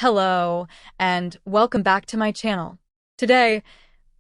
Hello, and welcome back to my channel. Today,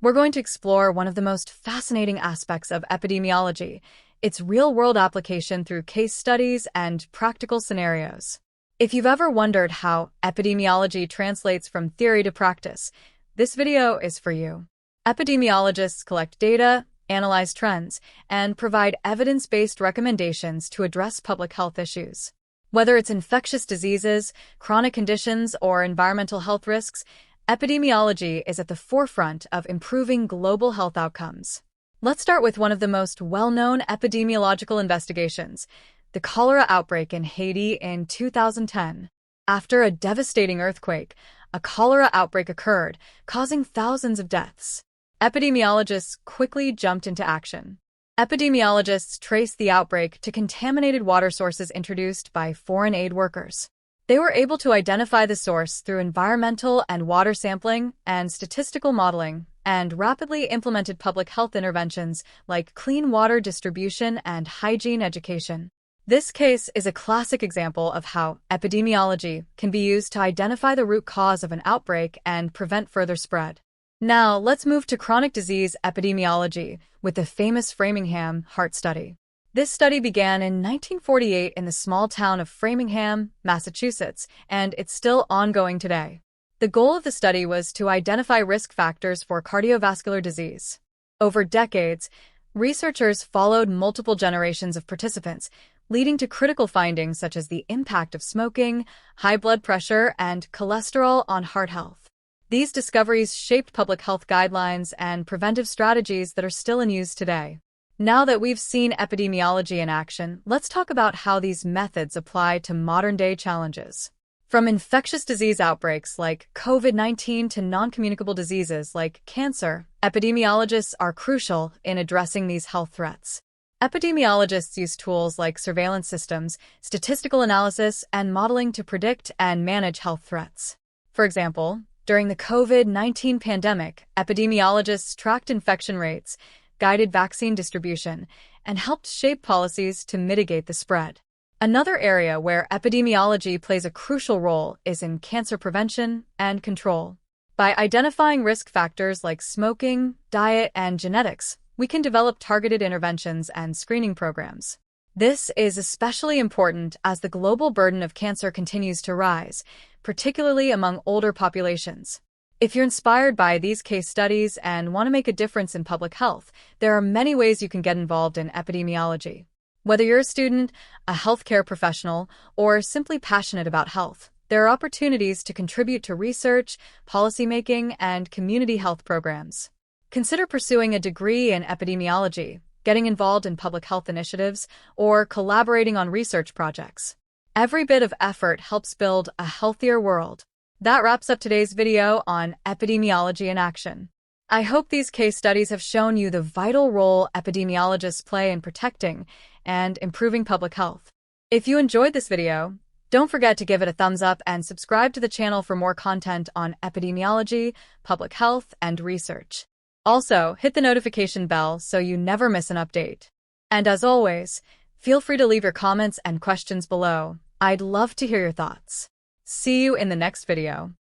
we're going to explore one of the most fascinating aspects of epidemiology, its real-world application through case studies and practical scenarios. If you've ever wondered how epidemiology translates from theory to practice, this video is for you. Epidemiologists collect data, analyze trends, and provide evidence-based recommendations to address public health issues. Whether it's infectious diseases, chronic conditions, or environmental health risks, epidemiology is at the forefront of improving global health outcomes. Let's start with one of the most well-known epidemiological investigations, the cholera outbreak in Haiti in 2010. After a devastating earthquake, a cholera outbreak occurred, causing thousands of deaths. Epidemiologists quickly jumped into action. Epidemiologists traced the outbreak to contaminated water sources introduced by foreign aid workers. They were able to identify the source through environmental and water sampling and statistical modeling, and rapidly implemented public health interventions like clean water distribution and hygiene education. This case is a classic example of how epidemiology can be used to identify the root cause of an outbreak and prevent further spread. Now, let's move to chronic disease epidemiology with the famous Framingham heart study. This study began in 1948 in the small town of Framingham, Massachusetts, and it's still ongoing today. The goal of the study was to identify risk factors for cardiovascular disease. Over decades, researchers followed multiple generations of participants, leading to critical findings such as the impact of smoking, high blood pressure, and cholesterol on heart health. These discoveries shaped public health guidelines and preventive strategies that are still in use today. Now that we've seen epidemiology in action, let's talk about how these methods apply to modern-day challenges. From infectious disease outbreaks like COVID-19 to non-communicable diseases like cancer, epidemiologists are crucial in addressing these health threats. Epidemiologists use tools like surveillance systems, statistical analysis, and modeling to predict and manage health threats. For example, during the COVID-19 pandemic, epidemiologists tracked infection rates, guided vaccine distribution, and helped shape policies to mitigate the spread. Another area where epidemiology plays a crucial role is in cancer prevention and control. By identifying risk factors like smoking, diet, and genetics, we can develop targeted interventions and screening programs. This is especially important as the global burden of cancer continues to rise, particularly among older populations. If you're inspired by these case studies and want to make a difference in public health, there are many ways you can get involved in epidemiology. Whether you're a student, a healthcare professional, or simply passionate about health, there are opportunities to contribute to research, policymaking, and community health programs. Consider pursuing a degree in epidemiology, getting involved in public health initiatives, or collaborating on research projects. Every bit of effort helps build a healthier world. That wraps up today's video on epidemiology in action. I hope these case studies have shown you the vital role epidemiologists play in protecting and improving public health. If you enjoyed this video, don't forget to give it a thumbs up and subscribe to the channel for more content on epidemiology, public health, and research. Also, hit the notification bell so you never miss an update. And as always, feel free to leave your comments and questions below. I'd love to hear your thoughts. See you in the next video.